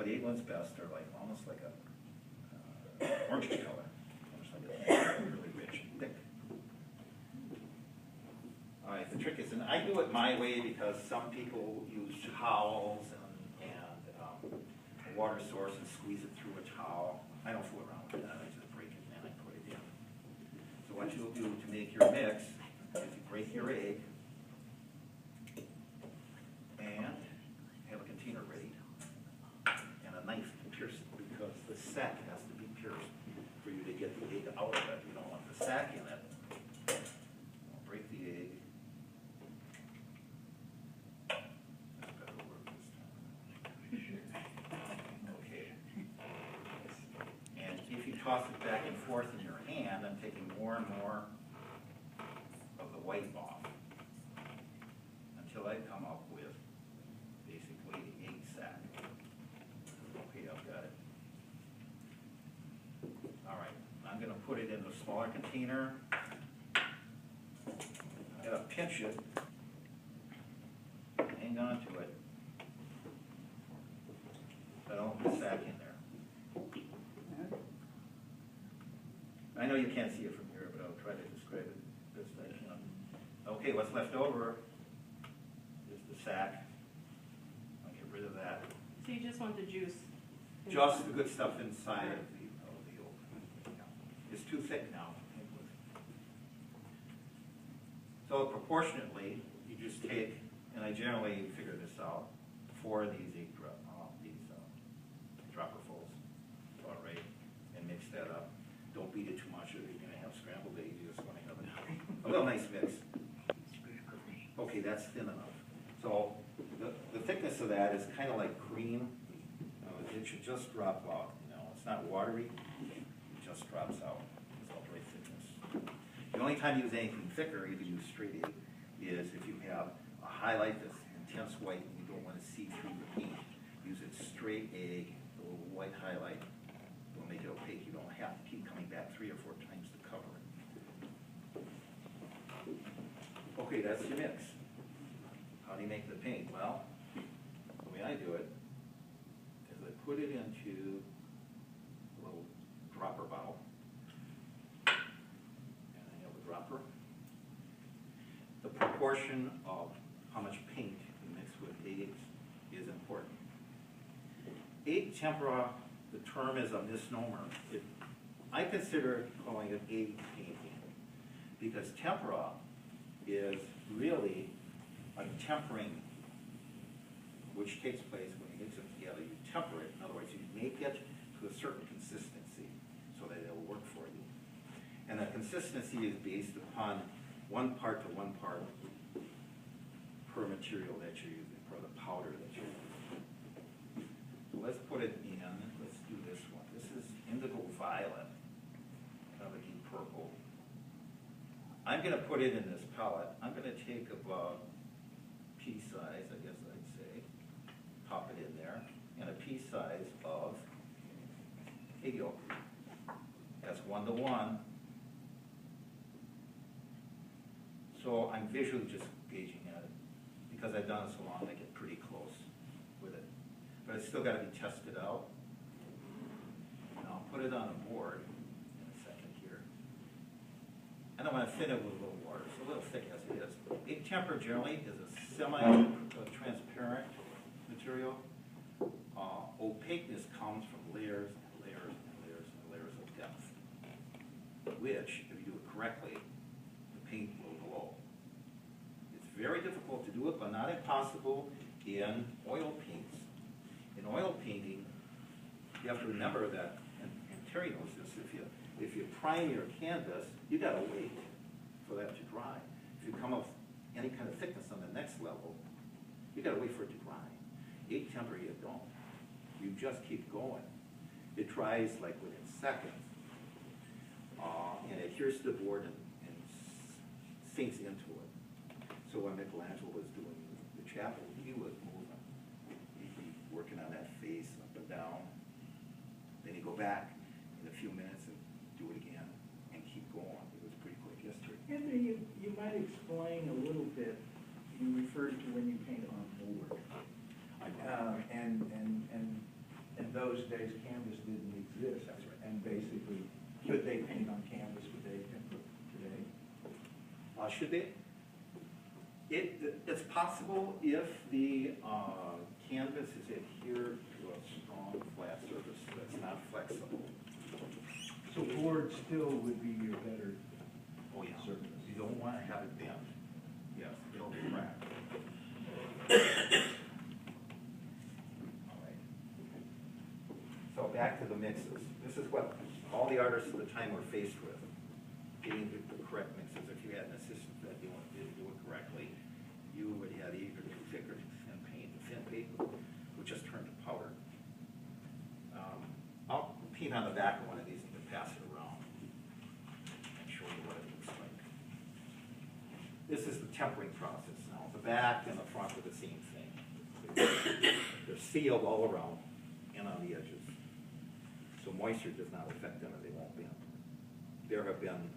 but the 8 ones best are like almost like a orange color, almost like a really rich and thick. All right, the trick is, and I do it my way because some people use towels and a water source and squeeze it through a towel. I don't fool around with that. I just break it and I put it in. So what you'll do to make your mix is you break your egg and have a container ready and a knife to pierce it because the sack has to be pierced for you to get the egg out of it. You don't want the sack in it. I'll break the egg. That's better work this time. Okay. And if you toss it back and forth in your hand, I'm taking more and more of the white off until I come up with basically the egg sack. Okay, I've got it. All right, I'm going to put it in a smaller container. I'm going to pinch it, hang on to it, so I don't put the sack in there. I know you can't see it from here, but I'll try to describe it best I can. Okay, what's left over is the sack. I'll get rid of that. So you just want the juice? Just the good stuff inside of the yolk. It's too thick now. So proportionately, you just take, and I generally figure this out, 4 of these dropperfuls, all right, and mix that up. Don't beat it too much, or you're going to have scrambled eggs. You just want to have a little nice mix. Okay, that's thin enough. So the thickness of that is kind of like cream. It should just drop out. It's not watery. It just drops out. It's all right thickness. The only time you use anything thicker, you can use straight egg, is if you have a highlight that's intense white and you don't want to see through the paint. Use it straight egg, a little white highlight. Will make it opaque. You don't have to keep coming back 3 or 4 times to cover it. Okay, that's your mix. How do you make the paint? Well, the way I do it is I put it into a little dropper bottle. And I have a dropper. The proportion of how much paint you mix with eggs is important. Egg tempera, the term is a misnomer. I consider calling it egg painting because tempera is really a tempering which takes place when you mix them together. You temper it. In other words, you make it to a certain consistency so that it'll work for you. And the consistency is based upon 1 part to 1 part per material that you're using, per the powder that you're using. So let's put it in. Let's do this one. This is indigo violet, kind of a deep purple. I'm going to put it in this palette. I'm going to take about pea size, I guess I'd say, pop it in there, and a pea size of egg yolk. That's 1 to 1. So I'm visually just gauging at it. Because I've done it so long, I get pretty close with it. But it's still got to be tested out. And I'll put it on a board in a second here. And I'm going to thin it with a little water. It's a little thick as it is. Egg temper generally is a semi-transparent material. Opaqueness comes from layers and layers and layers and layers of depth, which, if you do it correctly, the paint will glow. It's very difficult to do it, but not impossible in oil paints. In oil painting, you have to remember that, and Terry knows this, if you prime your canvas, you got to wait for that to dry. If you come up with any kind of thickness on the next level, you got to wait for it to dry. Egg temper, you don't. You just keep going. It dries like within seconds, and it adheres to the board and sinks into it. So when Michelangelo was doing the chapel, he was moving. He'd be working on that face up and down. Then he'd go back in a few minutes and do it again and keep going. It was pretty quick history. Anthony, you might explain a little bit. You referred to when you paint on board, those days, canvas didn't exist. That's right. And basically, could they paint on canvas today? Should they? It's possible if the canvas is adhered to a strong flat surface that's not flexible. So board still would be your better Oh, yeah. surface. You don't want to have it bent. Yes, it'll be cracked. All right. So back to the mixes. This is what all the artists at the time were faced with, getting the correct mixes. If you had an assistant that didn't do it correctly, you would have either too thick or too thin paint. The thin paint would just turn to powder. I'll paint on the back of one of these and pass it around and show you what it looks like. This is the tempering process now. The back and the front are the same thing. They're sealed all around and on the edges. So moisture does not affect them and they won't bend. There have been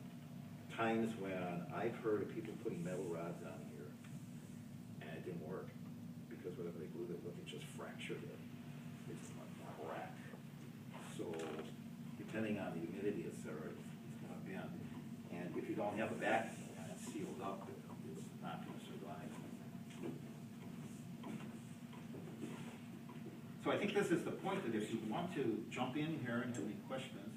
times when I've heard of people putting metal rods on here and it didn't work because whatever they glued it with, it just fractured it. It's not crack. So depending on the humidity, it's going to bend. And if you don't have a back and it's sealed up, it's not going to survive. So I think this is the point that if you want to jump in here and have any questions,